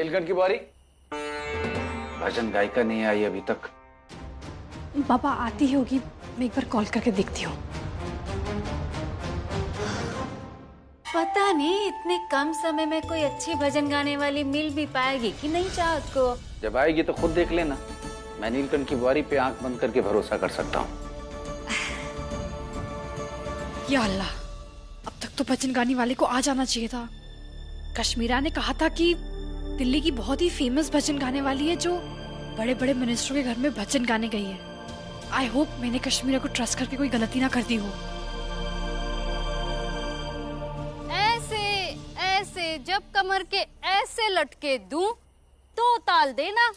नीलकंठ की बारी। भजन गायिका नहीं आई अभी तक। पापा आती होगी, मैं एक बार कॉल करके देखती हूँ। पता नहीं इतने कम समय में कोई अच्छी भजन गाने वाली मिल भी पाएगी कि नहीं चाहत को। जब आएगी तो खुद देख लेना। मैं नीलकंठ की बारी पे आंख बंद करके भरोसा कर सकता हूँ। या अल्लाह, अब तक तो भजन गाने वाले को आ जाना चाहिए था। कश्मीरा ने कहा था कि दिल्ली की बहुत ही फेमस भजन गाने वाली है जो बड़े बड़े मिनिस्टरों के घर में भजन गाने गई है। आई होप मैंने कश्मीरा को ट्रस्ट करके कोई गलती ना कर दी हो। ऐसे ऐसे जब कमर के ऐसे लटके दूं तो ताल देना।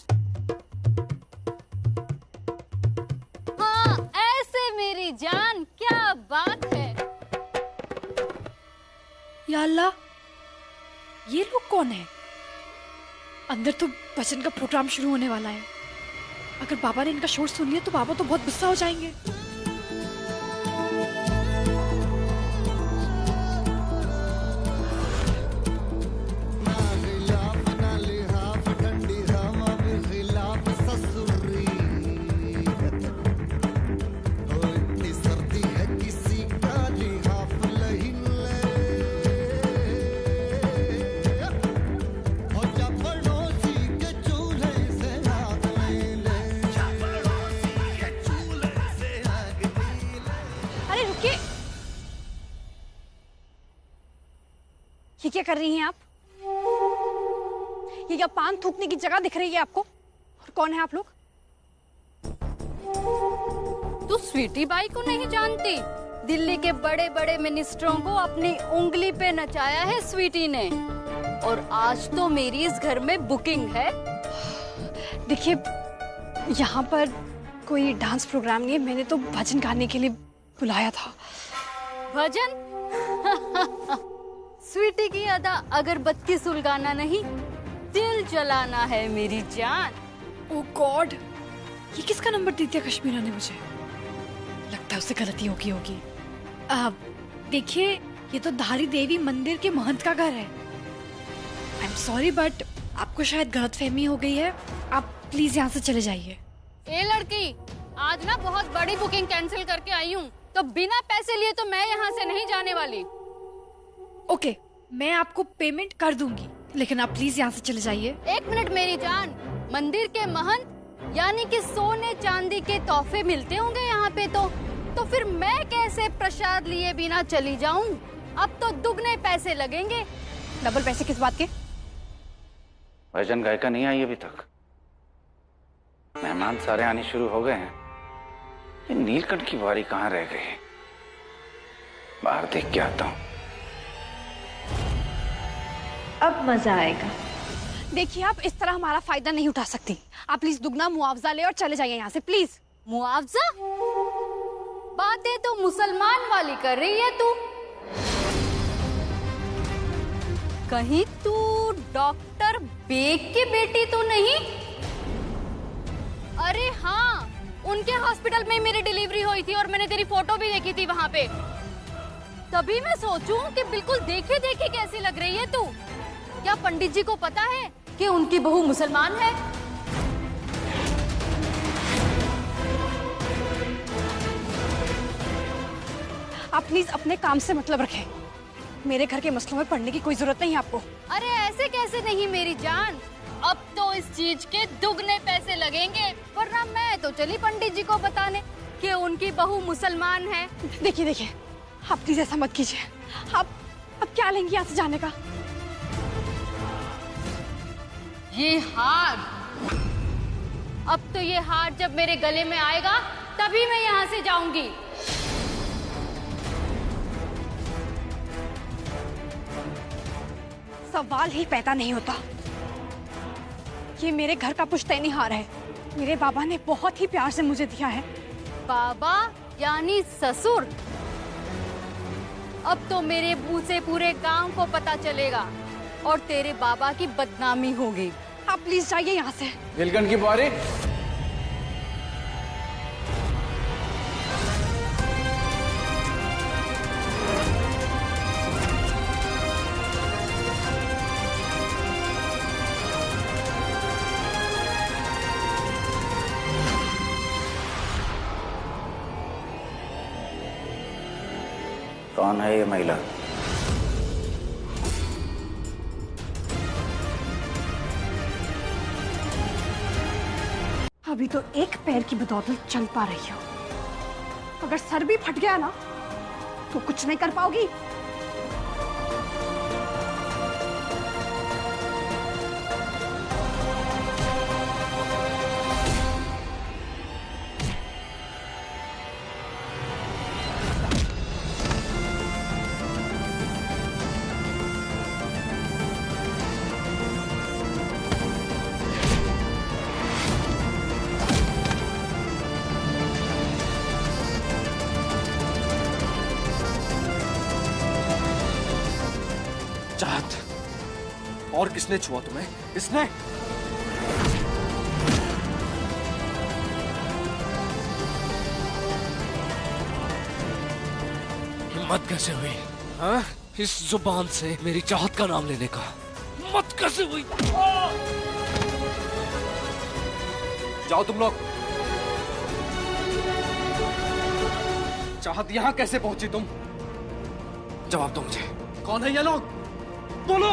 हाँ ऐसे मेरी जान, क्या बात है। या अल्लाह, ये लोग कौन है? अंदर तो भजन का प्रोग्राम शुरू होने वाला है। अगर बाबा ने इनका शोर सुन लिया तो बाबा तो बहुत गुस्सा हो जाएंगे। ये क्या कर रही हैं आप? ये क्या पान थूकने की जगह दिख रही है आपको? और कौन है आप लोग? तू स्वीटी बाई को नहीं जानती? दिल्ली के बड़े बड़े मिनिस्टरों को अपनी उंगली पे नचाया है स्वीटी ने। और आज तो मेरी इस घर में बुकिंग है। देखिए, यहाँ पर कोई डांस प्रोग्राम नहीं है। मैंने तो भजन गाने के लिए बुलाया था। भजन? स्वीटी की अदा अगरबत्ती सुलगाना नहीं, दिल जलाना है मेरी जान। ओह गॉड, ये किसका नंबर दे दिया कश्मीरा ने मुझे? लगता है उसे गलती होगी। देखिए, ये तो धारी देवी मंदिर के महंत का घर है। आई एम सॉरी बट आपको शायद गलतफहमी हो गई है। आप प्लीज यहाँ से चले जाइए। ए लड़की, आज ना बहुत बड़ी बुकिंग कैंसिल करके आई हूँ, तो बिना पैसे लिए तो मैं यहाँ से नहीं जाने वाली। ओके, मैं आपको पेमेंट कर दूंगी, लेकिन आप प्लीज यहाँ से चले जाइए। एक मिनट मेरी जान, मंदिर के महंत यानी कि सोने चांदी के तोहफे मिलते होंगे यहाँ पे तो फिर मैं कैसे प्रसाद लिए बिना चली जाऊँ? अब तो दुगने पैसे लगेंगे। डबल पैसे किस बात के? भजन गायिका नहीं आई अभी तक। मेहमान सारे आने शुरू हो गए हैं। ये नीलकंठ की बारी कहाँ रह गई? बाहर देख के आता हूँ। अब मजा आएगा। देखिए, आप इस तरह हमारा फायदा नहीं उठा सकती। आप प्लीज दुगना मुआवजा ले और चले जाइए यहाँ से प्लीज। मुआवजा? बातें तो मुसलमान वाली कर रही है तू। कहीं तू डॉक्टर बेग की बेटी तो नहीं? अरे हाँ, उनके हॉस्पिटल में मेरी डिलीवरी हुई थी और मैंने तेरी फोटो भी देखी थी वहाँ पे। तभी मैं सोचूं कि बिल्कुल देखे देखे कैसी लग रही है तू। क्या पंडित जी को पता है कि उनकी बहू मुसलमान है? आप प्लीज अपने काम से मतलब रखें। मेरे घर के मसलों में पढ़ने की कोई जरूरत नहीं है आपको। अरे ऐसे कैसे नहीं मेरी जान, अब तो इस चीज के दुगने पैसे लगेंगे, वरना मैं तो चली पंडित जी को बताने कि उनकी बहू मुसलमान है। देखिए, आप प्लीज ऐसा मत कीजिए। आप क्या लेंगी यहाँ से जाने का? ये हार, अब तो ये हार जब मेरे गले में आएगा तभी मैं यहाँ से जाऊंगी। सवाल ही पैदा नहीं होता। ये मेरे घर का पुश्तैनी हार है। मेरे बाबा ने बहुत ही प्यार से मुझे दिया है। बाबा यानी ससुर? अब तो मेरे मुंह से पूरे गांव को पता चलेगा और तेरे बाबा की बदनामी होगी। आप प्लीज जाइए यहाँ से। नीलकंठ की बारी। कौन है ये महिला? अभी तो एक पैर की बदौलत चल पा रही हो, अगर सर भी फट गया ना तो कुछ नहीं कर पाओगी। चाहत, और किसने छुआ तुम्हें? इसने? हिम्मत कैसे हुई हाँ? इस जुबान से मेरी चाहत का नाम लेने का हिम्मत कैसे हुई? जाओ तुम लोग। चाहत यहां कैसे पहुंची तुम? जवाब दो मुझे, कौन है ये लोग? बोलो।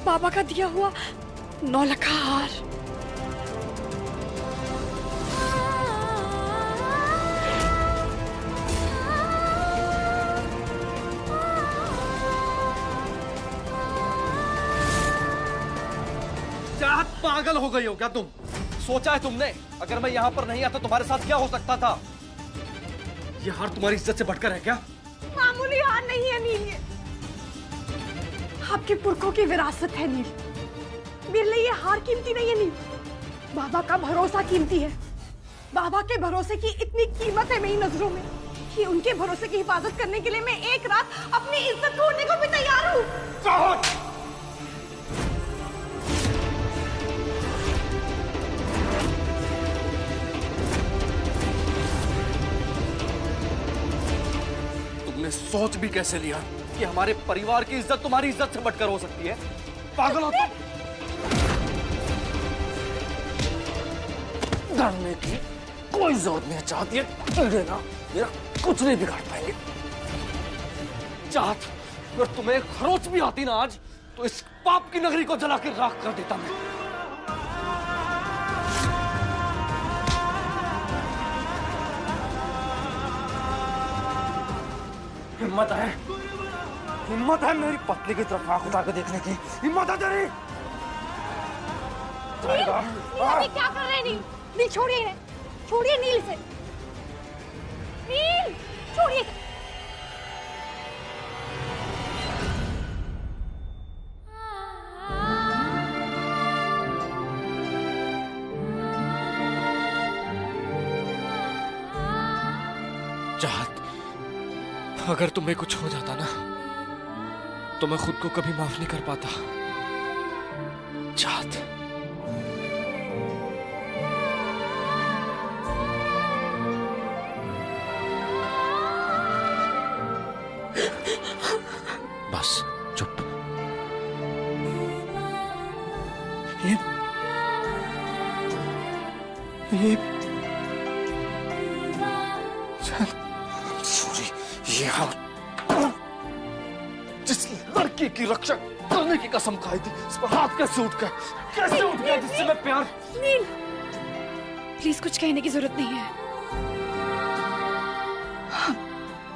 बाबा का दिया हुआ 9 लाख का हार। चाहत, पागल हो गई हो क्या तुम? सोचा है तुमने अगर मैं यहाँ पर नहीं आता तुम्हारे साथ क्या हो सकता था? ये हार तुम्हारी इज्जत से बढ़कर है क्या? मामूली हार नहीं है नील, ये आपके पुरखों की विरासत है नील। मेरे लिए ये हार कीमती नहीं है नील, बाबा का भरोसा कीमती है। बाबा के भरोसे की इतनी कीमत है मेरी नजरों में कि उनके भरोसे की हिफाजत करने के लिए मैं एक रात अपनी इज्जत खोने को भी तैयार हूँ। तुमने सोच भी कैसे लिया कि हमारे परिवार की इज्जत तुम्हारी इज्जत से बढ़कर हो सकती है? पागल हो तुम। डरने की कोई जरूरत नहीं है चाहती है ना, मेरा कुछ नहीं बिगाड़ पाएंगे। चाहत, अगर तुम्हें खरोच भी आती ना आज तो इस पाप की नगरी को जला के राख कर देता मैं। हिम्मत है मेरी पत्नी की तरफ आंख उठा के देखने की? हिम्मत है तेरी? नील क्या कर रहे हैं नील? नील छोड़िए, छोड़िए नील से, नील छोड़िए। चाहत, अगर तुम्हें कुछ हो जाता ना तो मैं खुद को कभी माफ नहीं कर पाता। चाहत, बस चुप। ये सॉरी, ये हाथ जिस लड़की की रक्षा करने की कसम खाई थी इस पर हाथ कैसे उठ गया? कैसे उठ गया जिससे मैं प्यार? नील प्लीज कुछ कहने की जरूरत नहीं है,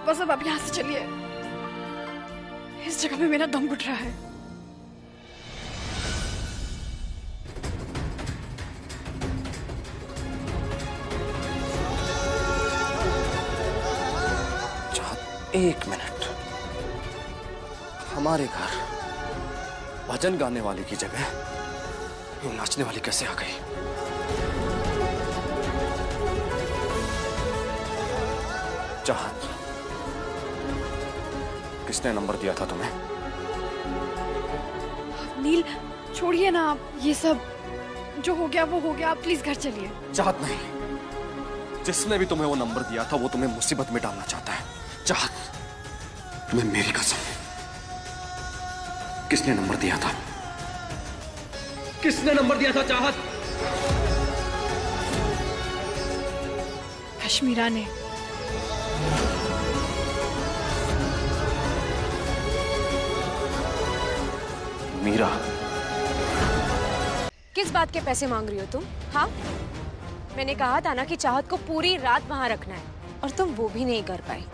बस अब आप यहाँ से चलिए, इस जगह में मेरा दम घुट रहा है। एक मिनट, हमारे घर भजन गाने वाली की जगह ये नाचने वाली कैसे आ गई? चाहत, किसने नंबर दिया था तुम्हें? नील छोड़िए ना आप, ये सब जो हो गया वो हो गया, आप प्लीज घर चलिए। चाहत नहीं, जिसने भी तुम्हें वो नंबर दिया था वो तुम्हें मुसीबत में डालना चाहता है। चाहत, तुम्हें मेरी कसम, किसने नंबर दिया था? किसने नंबर दिया था चाहत? कश्मीरा ने। मीरा, किस बात के पैसे मांग रही हो तुम? हाँ, मैंने कहा था ना कि चाहत को पूरी रात वहाँ रखना है, और तुम वो भी नहीं कर पाई।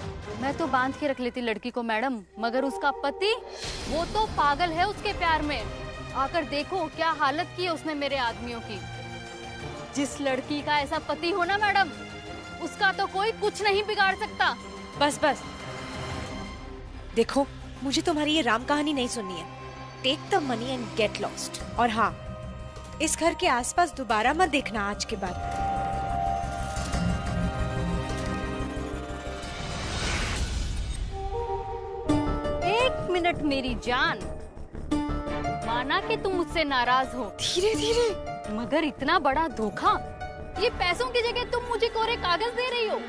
मैं तो बांध के रख लेती लड़की को मैडम, मगर उसका पति वो तो पागल है उसके प्यार में। आकर देखो क्या हालत की है उसने मेरे आदमियों की। जिस लड़की का ऐसा पति हो ना मैडम, उसका तो कोई कुछ नहीं बिगाड़ सकता। बस बस, देखो मुझे तुम्हारी ये राम कहानी नहीं सुननी है। Take the money and get lost. और हाँ, इस घर के आसपास दोबारा मत देखना आज के बाद। एक मिनट मेरी जान, माना कि तुम मुझसे नाराज हो, धीरे धीरे, मगर इतना बड़ा धोखा। ये पैसों की जगह तुम मुझे कोरे कागज दे रही हो।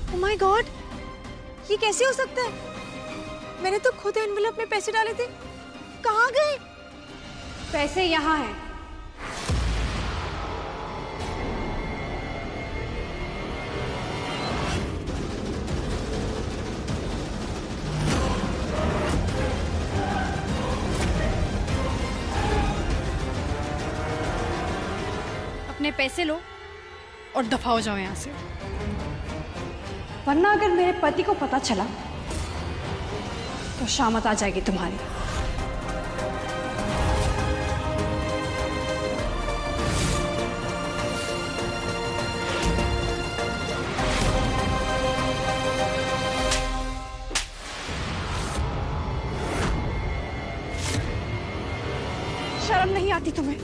ओह माय गॉड, ये कैसे हो सकता है? मैंने तो खुद एनवेलप में पैसे डाले थे, कहाँ गए? पैसे यहाँ हैं। अपने पैसे लो और दफा हो जाओ यहाँ से, वरना अगर मेरे पति को पता चला तो शामत आ जाएगी तुम्हारी। शर्म नहीं आती तुम्हें?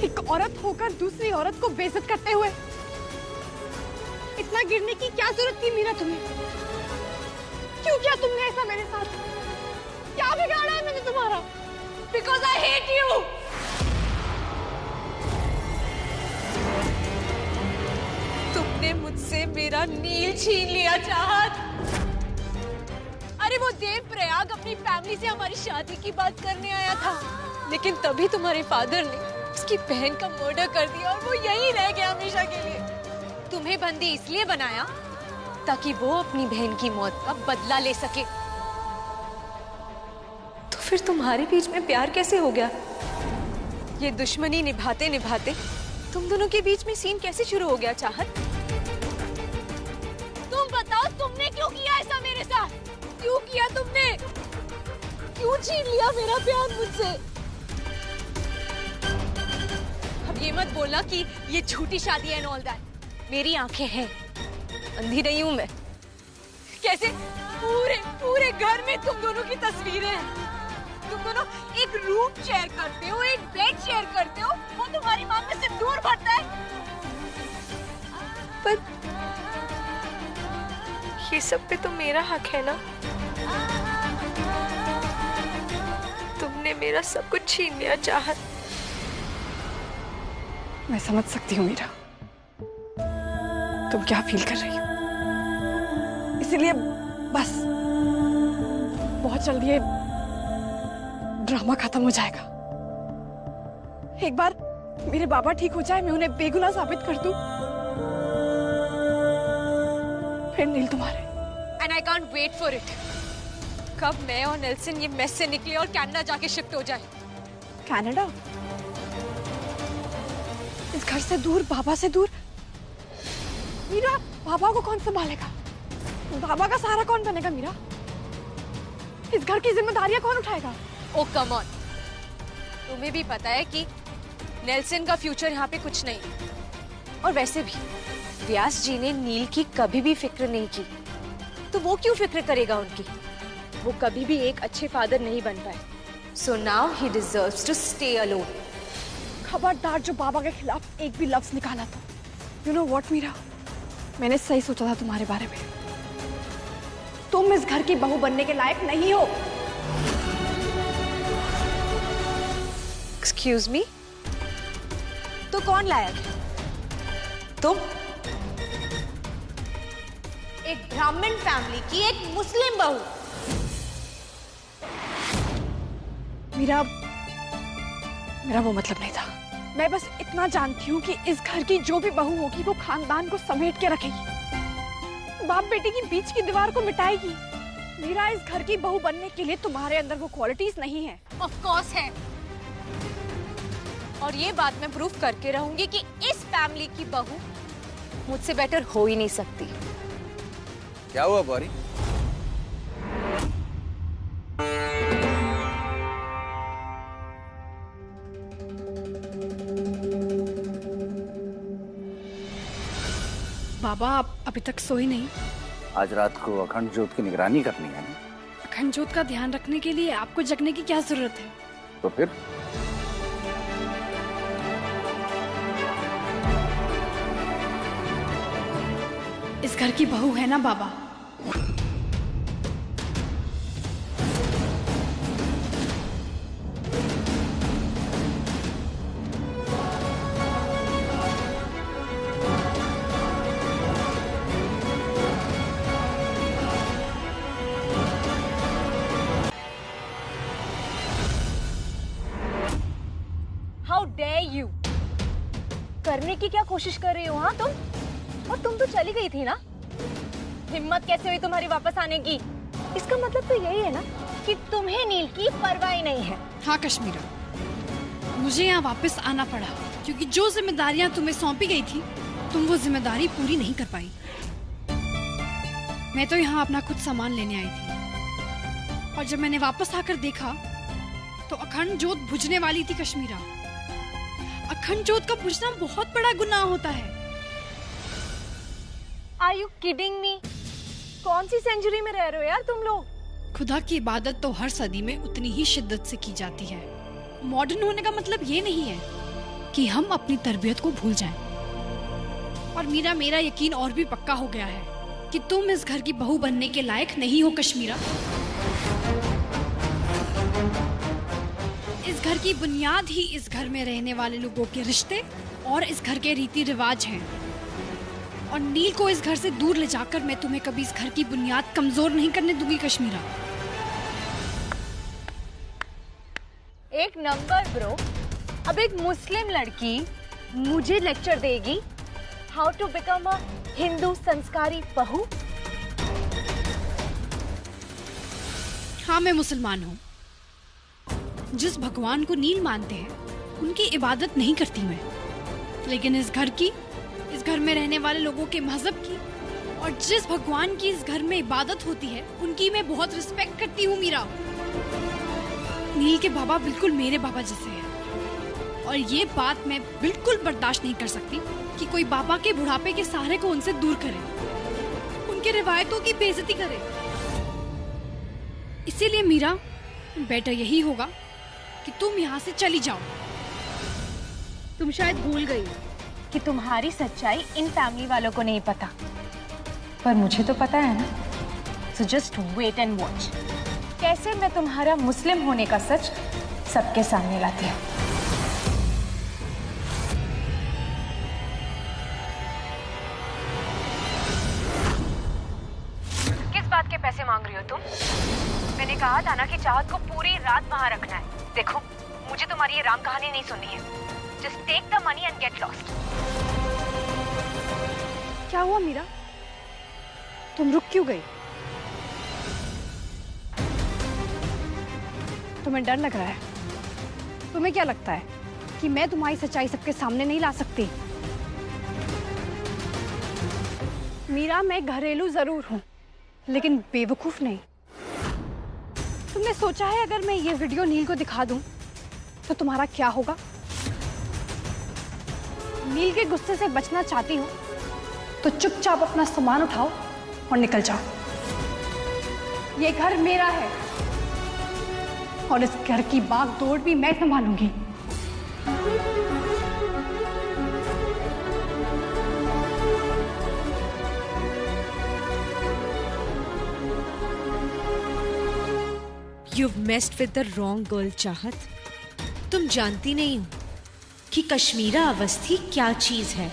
एक औरत होकर दूसरी औरत को बेइज्जत करते हुए। इतना गिरने की क्या जरूरत थी मीरा तुम्हें? क्यों किया तुमने ऐसा मेरे साथ? क्या बिगाड़ा है मैंने तुम्हारा? Because I hate you! तुमने मुझसे मेरा नील छीन लिया चाहत। अरे वो देव प्रयाग अपनी फैमिली से हमारी शादी की बात करने आया था, लेकिन तभी तुम्हारे फादर ने उसकी बहन का मर्डर कर दिया और वो यहीं रह गया हमेशा के लिए। तुम्हें बंदी इसलिए बनाया ताकि वो अपनी बहन की मौत का बदला ले सके। तो फिर तुम्हारे बीच में प्यार कैसे हो गया? ये दुश्मनी निभाते निभाते तुम दोनों के बीच में सीन कैसे शुरू हो गया चाहत? तुम बताओ, तुमने क्यों किया ऐसा मेरे साथ? क्यों किया तुमने? क्यों छीन लिया मेरा प्यार मुझसे? अब ये मत बोलना कि ये झूठी शादी है एंड ऑल दैट। मेरी आंखें हैं, अंधी नहीं हूं मैं। कैसे पूरे पूरे घर में तुम दोनों की तस्वीरें हैं। तुम दोनों एक रूम शेयर करते हो, एक बेड शेयर करते हो, वो तुम्हारी मांग में से दूर बढ़ता है। पर ये सब पे तो मेरा हक है ना? तुमने मेरा सब कुछ छीन लिया चाहत। मैं समझ सकती हूँ मीरा, तुम क्या फील कर रही हो। इसीलिए बस बहुत जल्दी ये ड्रामा खत्म हो जाएगा। एक बार मेरे बाबा ठीक हो जाए, मैं उन्हें बेगुनाह साबित कर दूं, फिर नील तुम्हारे। And I can't wait for it. कब मैं और नेल्सन ये मेस से निकले और कनाडा जाके शिफ्ट हो जाए। कनाडा? इस घर से दूर, बाबा से दूर। मीरा, बाबा को कौन संभालेगा? बाबा का सहारा कौन बनेगा मीरा? इस घर की जिम्मेदारियां कौन उठाएगा? ओ कम ऑन, तुम्हें भी पता है कि नेल्सन का फ्यूचर यहाँ पे कुछ नहीं। और वैसे भी व्यास जी ने नील की कभी भी फिक्र नहीं की, तो वो क्यों फिक्र करेगा उनकी? वो कभी भी एक अच्छे फादर नहीं बन पाए। So now he deserves to stay alone. खबरदार जो बाबा के खिलाफ एक भी लफ्ज निकाला तो। यू नो व्हाट मीरा, मैंने सही सोचा था तुम्हारे बारे में। तुम इस घर की बहू बनने के लायक नहीं हो। एक्सक्यूज मी, तो कौन लायक है? तुम? एक ब्राह्मण फैमिली की एक मुस्लिम बहू। मेरा वो मतलब नहीं था। मैं बस इतना जानती हूँ कि इस घर की जो भी बहू होगी वो खानदान को समेट के रखेगी। बाप बेटे की बीच की दीवार को मिटाएगी। मीरा, इस घर की बहू बनने के लिए तुम्हारे अंदर वो क्वालिटीज नहीं है। ऑफ कोर्स है। और ये बात मैं प्रूफ करके रहूंगी कि इस फैमिली की बहू मुझसे बेटर हो ही नहीं सकती। क्या हुआ गौरी? बाबा, आप अभी तक सोए नहीं? आज रात को अखंड ज्योत की निगरानी करनी है ना? अखंड ज्योत का ध्यान रखने के लिए आपको जगने की क्या जरूरत है? तो फिर इस घर की बहू है ना बाबा। How dare you! करने की क्या कोशिश कर रही हो हाँ तुम? और तुम तो चली गई थी ना? हिम्मत कैसे हुई तुम्हारी वापस आने की? इसका मतलब तो यही है ना कि तुम्हें नील की परवाह ही नहीं है। हाँ कश्मीरा, मुझे यहाँ वापस आना पड़ा क्योंकि जो जिम्मेदारियाँ तुम्हें सौंपी गई थी तुम वो जिम्मेदारी पूरी नहीं कर पाई। मैं तो यहाँ अपना खुद सामान लेने आई थी और जब मैंने वापस आकर देखा तो अखंड ज्योत बुझने वाली थी। कश्मीरा, अखंड ज्योत का बुझना बहुत बड़ा गुनाह होता है। Are you kidding me? कौन सी सेंचुरी में रह रहे हो यार तुम लोग? खुदा की इबादत तो हर सदी में उतनी ही शिद्दत से की जाती है। मॉडर्न होने का मतलब ये नहीं है कि हम अपनी तरबियत को भूल जाएं। और मेरा यकीन और भी पक्का हो गया है कि तुम इस घर की बहू बनने के लायक नहीं हो कश्मीरा। इस घर की बुनियाद ही इस घर में रहने वाले लोगों के रिश्ते और इस घर के रीति रिवाज हैं। और नील को इस घर से दूर ले जाकर मैं तुम्हें कभी इस घर की बुनियाद कमजोर नहीं करने दूंगी कश्मीरा। एक नंबर ब्रो। अब एक मुस्लिम लड़की मुझे लेक्चर देगी how to become a Hindu संस्कारी बहू? हाँ, मैं मुसलमान हूँ। जिस भगवान को नील मानते हैं उनकी इबादत नहीं करती मैं, लेकिन इस घर में रहने वाले लोगों के मजहब की और जिस भगवान की इस घर में इबादत होती है उनकी मैं बहुत रिस्पेक्ट करती हूँ मीरा। नील के बाबा बिल्कुल मेरे बाबा जैसे हैं और ये बात मैं बिल्कुल बर्दाश्त नहीं कर सकती कि कोई बाबा के बुढ़ापे के सहारे को उनसे दूर करे, उनके रिवायतों की बेइज्जती करे। इसीलिए मीरा, बेटर यही होगा कि तुम यहाँ से चली जाओ। तुम शायद भूल गई कि तुम्हारी सच्चाई इन फैमिली वालों को नहीं पता, पर मुझे तो पता है ना। So just wait and watch कैसे मैं तुम्हारा मुस्लिम होने का सच सबके सामने लाती हूँ। किस बात के पैसे मांग रही हो तुम? मैंने कहा था ना कि चाहत को पूरी रात वहां रखना है। देखो, मुझे तुम्हारी ये राम कहानी नहीं सुननी है। Just take the money and get lost. क्या हुआ मीरा? तुम रुक क्यों गई? तुम्हें डर लग रहा है? तुम्हें क्या लगता है कि मैं तुम्हारी सच्चाई सबके सामने नहीं ला सकती? मीरा, मैं घरेलू जरूर हूँ लेकिन बेवकूफ नहीं। तुमने सोचा है अगर मैं ये वीडियो नील को दिखा दूं तो तुम्हारा क्या होगा? नील के गुस्से से बचना चाहती हो तो चुपचाप अपना सामान उठाओ और निकल जाओ। ये घर मेरा है और इस घर की बागडोर भी मैं संभालूंगी। You've messed with the wrong girl, चाहत। तुम जानती नहीं हो कि कश्मीरा अवस्थी क्या चीज है।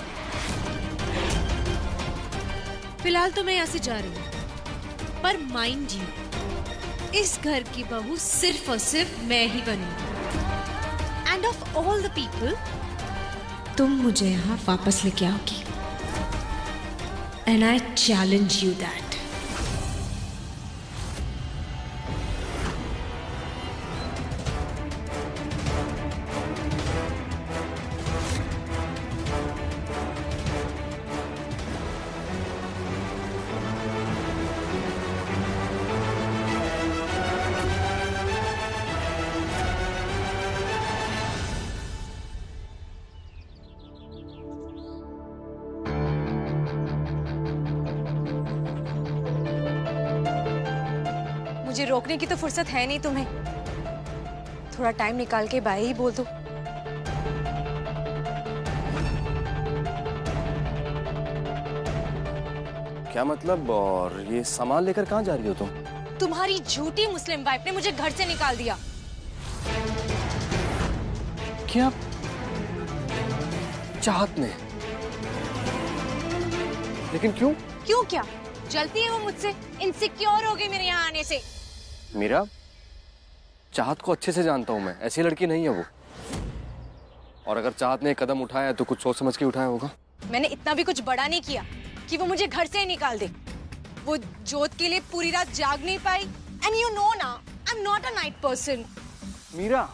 फिलहाल तो मैं यहाँ से जा रही हूँ, पर माइंड यू, इस घर की बहू सिर्फ और सिर्फ मैं ही बनूंगी। End of all the people, तुम मुझे यहाँ वापस लेके आओगी। and I challenge you that. मुझे रोकने की तो फुर्सत है नहीं तुम्हें। थोड़ा टाइम निकाल के बाय ही बोल दो। क्या मतलब? और ये सामान लेकर कहाँ जा रही हो तुम? तुम्हारी झूठी मुस्लिम वाइफ ने मुझे घर से निकाल दिया। क्या? चाहत ने? लेकिन क्यों? क्यों क्या? जलती है वो मुझसे, इनसिक्योर हो गई मेरे यहाँ आने से। मीरा, चाहत को अच्छे से जानता हूं मैं, ऐसी लड़की नहीं है वो। और अगर चाहत ने एक कदम उठाया तो कुछ सोच समझ के उठाया होगा। मैंने इतना भी कुछ बड़ा नहीं किया कि वो मुझे घर से ही निकाल दे। वो जोत के लिए पूरी रात जाग नहीं पाई। एंड यू नो ना, I am not a night person. Meera,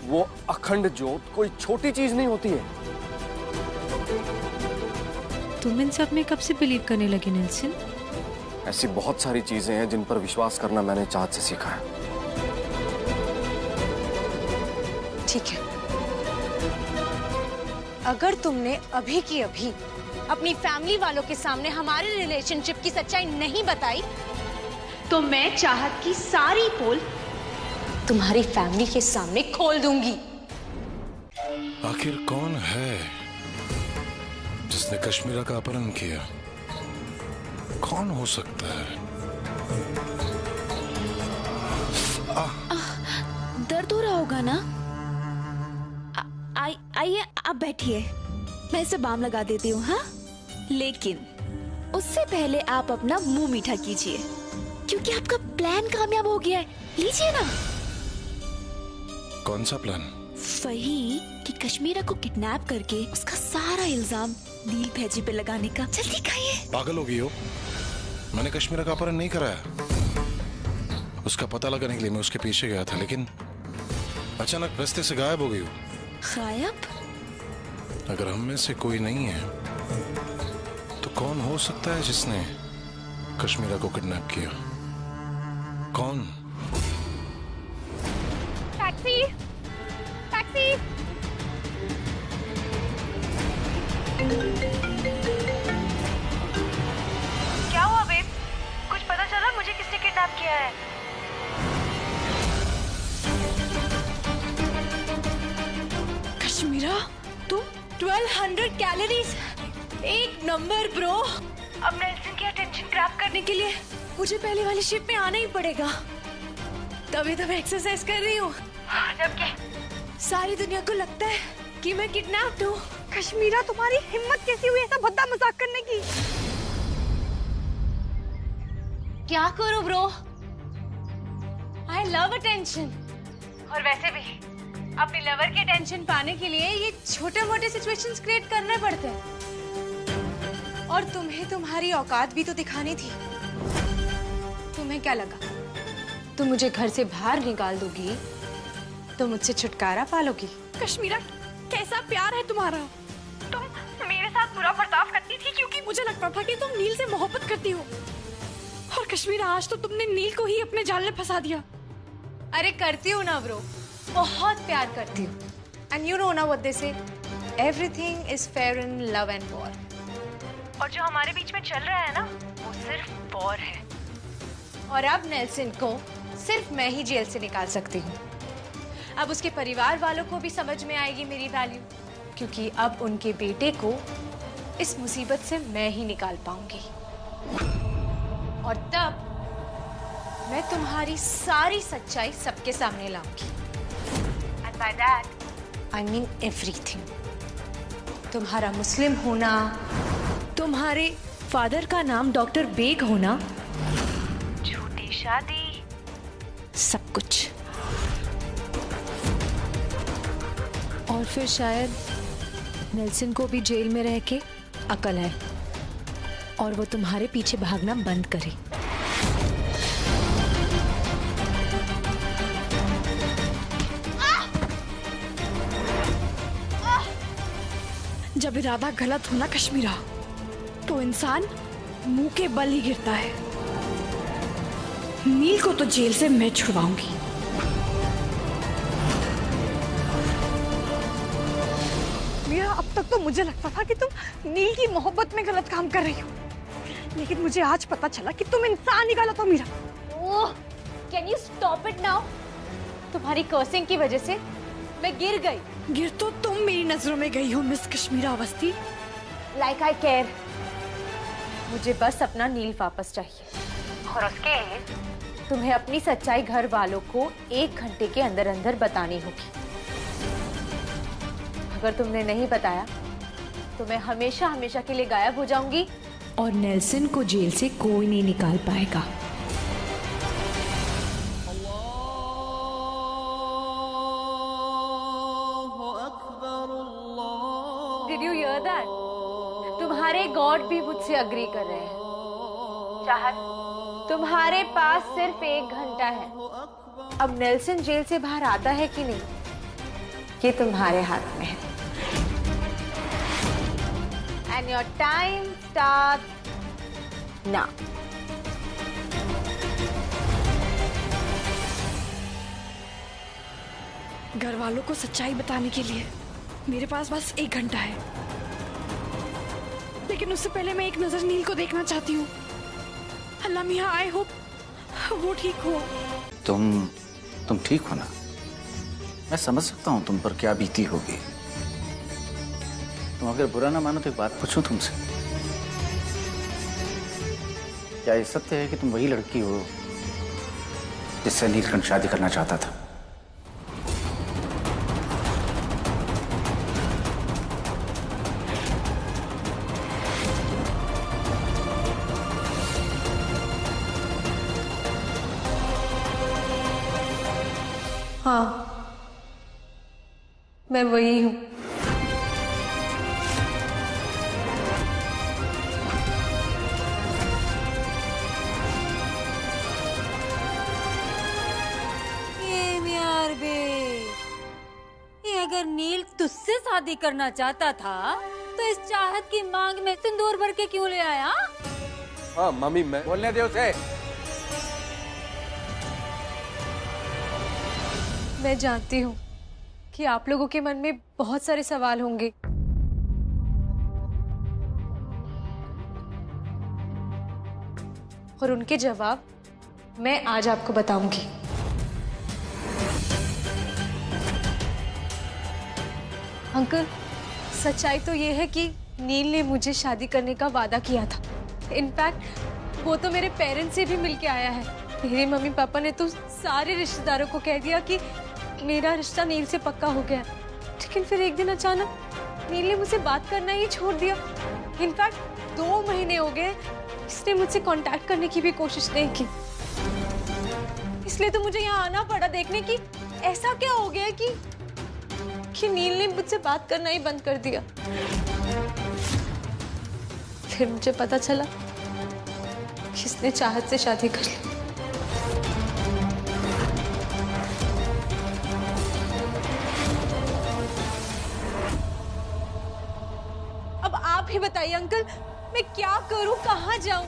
वो अखंड जोत कोई छोटी चीज नहीं होती है। तुम इन सब में कब से बिलीव करने लगे नेल्सन? ऐसी बहुत सारी चीजें हैं जिन पर विश्वास करना मैंने चाहत से सीखा है। ठीक है, अगर तुमने अभी की अभी अपनी फैमिली वालों के सामने हमारे रिलेशनशिप की सच्चाई नहीं बताई तो मैं चाहत की सारी पोल तुम्हारी फैमिली के सामने खोल दूंगी। आखिर कौन है जिसने कश्मीरा का अपहरण किया? कौन हो सकता है? दर्द हो रहा होगा ना? आइए आप बैठिए, मैं इसे बाम लगा देती हूँ। हाँ, लेकिन उससे पहले आप अपना मुंह मीठा कीजिए क्योंकि आपका प्लान कामयाब हो गया है। लीजिए ना। कौन सा प्लान? वही कि कश्मीरा को किडनैप करके उसका सारा इल्जाम नील भैजी पे लगाने का। जल्दी खाइए। पागल हो गई हो? मैंने कश्मीरा का अपहरण नहीं कराया। उसका पता लगाने के लिए मैं उसके पीछे गया था, लेकिन अचानक रास्ते से गायब हो गई। गायब? अगर हम में से कोई नहीं है तो कौन हो सकता है जिसने कश्मीरा को किडनैप किया? कौन? टैक्सी! टैक्सी! क्या हुआ बेब? कुछ पता चला मुझे किसने किडनैप किया है? कश्मीरा, तुम 1200 कैलोरीज, एक नंबर ब्रो। अब नेल्सन की अटेंशन ग्रैब करने के लिए मुझे पहले वाली शिप में आना ही पड़ेगा। तभी तो मैं एक्सरसाइज कर रही हूँ। जबकि सारी दुनिया को लगता है कि मैं किडनैप्ड हूँ। कश्मीरा, तुम्हारी हिम्मत कैसी हुई ऐसा भद्दा मजाक करने की? क्या करो ब्रो? I love attention. और वैसे भी अपने लवर की अटेंशन पाने के लिए ये छोटे मोटे सिचुएशंस क्रिएट करने पड़ते हैं। और तुम्हें तुम्हारी औकात भी तो दिखानी थी। तुम्हें क्या लगा तुम मुझे घर से बाहर निकाल दोगी तो मुझसे छुटकारा पालोगी? कश्मीरा, कैसा प्यार है तुम्हारा? तुम मेरे साथ बुरा बर्ताव करती थी क्योंकि मुझे लगता था कि तुम नील से मोहब्बत करती हो। और कश्मीरा, आज तो तुमने नील को ही अपने जाल में फंसा दिया। अरे करती हूँ ना ब्रो, बहुत प्यार करती हूँ। एंड यू नो ना व्हाट दे से, everything is fair in love and war. और जो हमारे बीच में चल रहा है ना, वो सिर्फ वॉर है। और अब नेल्सन को सिर्फ मैं ही जेल से निकाल सकती हूँ। अब उसके परिवार वालों को भी समझ में आएगी मेरी वैल्यू, क्योंकि अब उनके बेटे को इस मुसीबत से मैं ही निकाल पाऊंगी। और तब मैं तुम्हारी सारी सच्चाई सबके सामने लाऊंगी। And by that I mean everything. तुम्हारा मुस्लिम होना, तुम्हारे फादर का नाम डॉक्टर बेग होना, झूठी शादी, सब कुछ। और फिर शायद नेल्सन को भी जेल में रह के अकल है। और वो तुम्हारे पीछे भागना बंद करे। जब इरादा गलत हो ना कश्मीरा, तो इंसान मुंह के बल ही गिरता है। नील को तो जेल से मैं छुड़वाऊंगी। मीरा, अब तक तो मुझे लगता था कि तुम नील की मोहब्बत में गलत काम कर रही हो, लेकिन मुझे आज पता चला कि तुम इंसान ही गलत हो Meera. Oh, can you stop it now? तुम्हारी कर्सिंग की वजह से मैं गिर गई। गिर तो तुम मेरी नजरों में गई हो Miss Kashmira Awasthi. Like I care. मुझे बस अपना नील वापस चाहिए, और उसके लिए तुम्हें अपनी सच्चाई घर वालों को 1 घंटे के अंदर अंदर बतानी होगी। अगर तुमने नहीं बताया तो मैं हमेशा हमेशा के लिए गायब हो जाऊंगी, और नेल्सन को जेल से कोई नहीं निकाल पाएगा। Did you hear that? तुम्हारे गॉड भी मुझसे अग्री कर रहे हैं। चाहत, तुम्हारे पास सिर्फ 1 घंटा है। अब नेल्सन जेल से बाहर आता है कि नहीं, ये तुम्हारे हाथ में है। And your time starts now. घर वालों को सच्चाई बताने के लिए मेरे पास बस 1 घंटा है, लेकिन उससे पहले मैं एक नजर नील को देखना चाहती हूँ। अल्लाह मियाँ, आई होप वो ठीक हो। तुम ठीक हो ना? मैं समझ सकता हूँ तुम पर क्या बीती होगी। तुम अगर बुरा ना मानो तो एक बात पूछूं तुमसे। क्या ये सत्य है कि तुम वही लड़की हो जिससे नीलकंठ शादी करना चाहता था? हाँ, मैं वही हूँ। अगर नील तुझसे शादी करना चाहता था तो इस चाहत की मांग में सिंदूर भर के क्यों ले आया? हाँ मम्मी, मैं बोलने दे उसे। मैं जानती हूँ कि आप लोगों के मन में बहुत सारे सवाल होंगे, और उनके जवाब मैं आज आपको बताऊंगी। अंकल, सच्चाई तो ये है कि नील ने मुझे शादी करने का वादा किया था। इनफैक्ट वो तो मेरे पेरेंट्स से भी मिलके आया है। मेरे मम्मी पापा ने तो सारे रिश्तेदारों को कह दिया कि मेरा रिश्ता नील से पक्का हो गया। लेकिन फिर एक दिन अचानक नील ने मुझसे बात करना ही छोड़ दिया। इनफैक्ट 2 महीने हो गए इसने मुझसे कांटेक्ट करने की भी कोशिश नहीं की। इसलिए तो मुझे यहाँ आना पड़ा देखने की ऐसा क्या हो गया कि नील ने मुझसे बात करना ही बंद कर दिया। फिर मुझे पता चला कि इसने चाहत से शादी कर ली। अब आप ही बताइए अंकल, मैं क्या करूं, कहां जाऊं?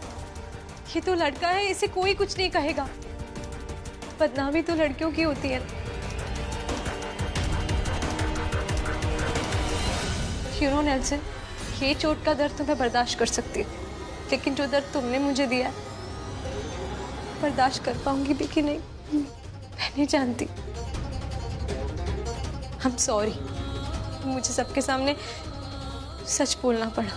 ये तो लड़का है, इसे कोई कुछ नहीं कहेगा। बदनामी तो लड़कियों की होती है। You know, नेल्सन, ये चोट का दर्द तो मैं बर्दाश्त कर सकती हूँ, लेकिन जो दर्द तुमने मुझे दिया है, बर्दाश्त कर पाऊंगी भी कि नहीं मैं नहीं जानती। I'm sorry, मुझे सबके सामने सच बोलना पड़ा।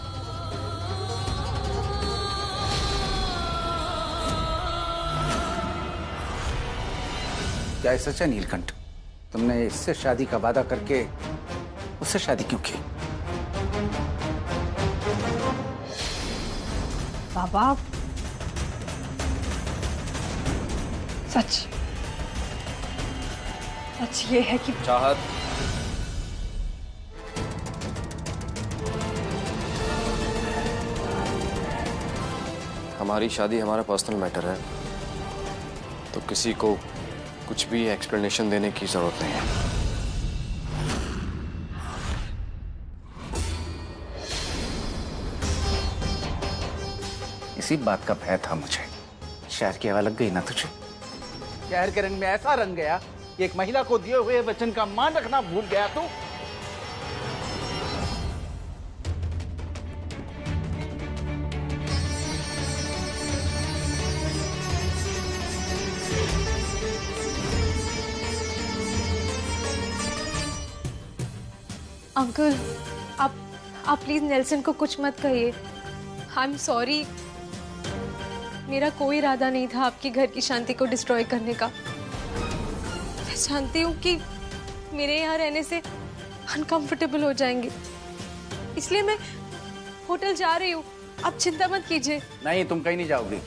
क्या ये सच है नीलकंठ? तुमने इससे शादी का वादा करके उससे शादी क्यों की? बाबा, सच ये है कि चाहत, हमारी शादी हमारा पर्सनल मैटर है, तो किसी को कुछ भी एक्सप्लेनेशन देने की जरूरत नहीं है। इसी बात का भय था मुझे। शहर की हवा लग गई ना तुझे? शहर के रंग में ऐसा रंग गया कि एक महिला को दिए हुए वचन का मान रखना भूल गया तू। अंकल, आप प्लीज नेल्सन को कुछ मत कहिए। आई एम सॉरी, मेरा कोई इरादा नहीं था आपकी घर की शांति को डिस्ट्रॉय करने का। मैं जानती हूँ कि मेरे यहाँ रहने से अनकंफर्टेबल हो जाएंगे, इसलिए मैं होटल जा रही हूँ। आप चिंता मत कीजिए। नहीं, तुम कहीं नहीं जाओगी।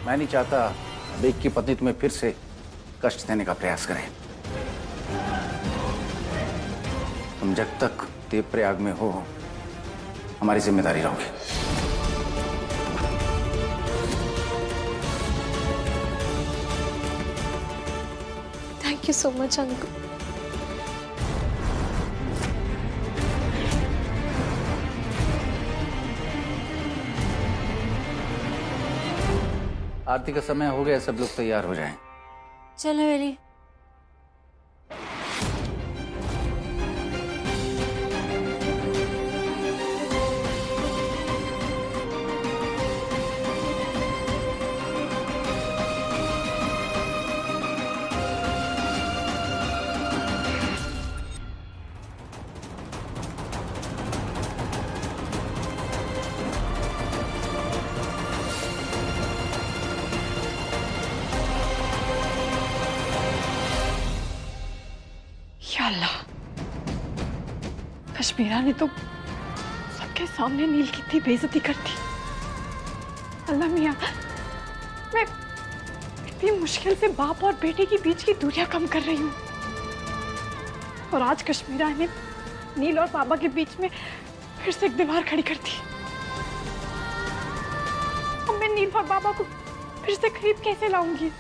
मैं नहीं चाहता बेग की पत्नी तुम्हें फिर से कष्ट देने का प्रयास करें। तुम जब तक देवप्रयाग में हो हमारी जिम्मेदारी रहोगी। Thank you so much uncle. आरती का समय हो गया, सब लोग तैयार हो जाएं। चलो वेली। या अल्लाह, कश्मीरा ने तो सबके सामने नील की इतनी बेइज्जती कर दी। अल्लाह मियां, मैं इतनी मुश्किल से बाप और बेटे के बीच की दूरियां कम कर रही हूँ, और आज कश्मीरा ने नील और बाबा के बीच में फिर से एक दीवार खड़ी कर दी। अब मैं नील और बाबा को फिर से करीब कैसे लाऊंगी?